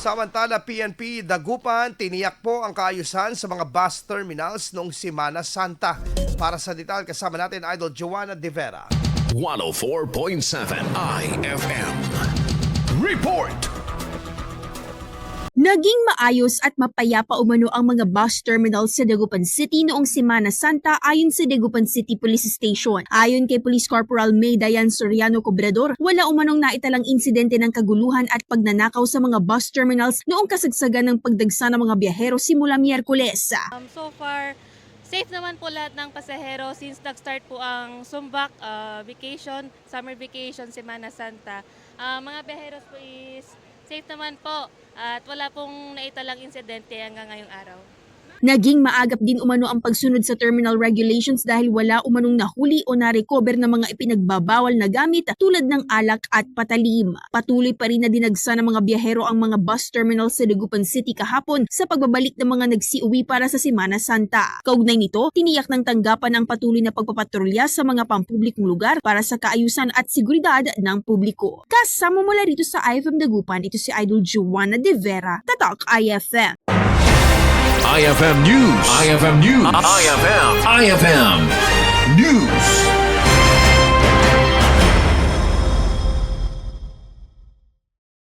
Samantala, PNP Dagupan, tiniyak po ang kaayusan sa mga bus terminals noong Semana Santa. Para sa detalye, kasama natin Idol Joanna De Vera. 104.7 IFM. Report! Naging maayos at mapayapa umano ang mga bus terminals sa Dagupan City noong Semana Santa ayon sa Dagupan City Police Station. Ayon kay Police Corporal May Dayan Soriano Cobrador, wala umanong naitalang insidente ng kaguluhan at pagnanakaw sa mga bus terminals noong kasagsagan ng pagdagsa ng mga biyahero simula Miyerkules. So far, safe naman po lahat ng pasahero since nag-start po ang Sumbak vacation, summer vacation, Semana Santa. Mga biyaheros po is safe naman po at wala pong naitalang insidente hanggang ngayong araw. Naging maagap din umano ang pagsunod sa terminal regulations dahil wala umanong nahuli o na-recover ng mga ipinagbabawal na gamit tulad ng alak at patalim. Patuloy pa rin na dinagsa ng mga biyahero ang mga bus terminal sa Dagupan City kahapon sa pagbabalik ng mga nagsiuwi para sa Semana Santa. Kaugnay nito, tiniyak ng tanggapan ang patuloy na pagpapatrolya sa mga pampublikong lugar para sa kaayusan at seguridad ng publiko. Kasama mula rito sa IFM Dagupan, ito si Idol Joanna De Vera, Tatak IFM. IFM News. IFM News. IFM News.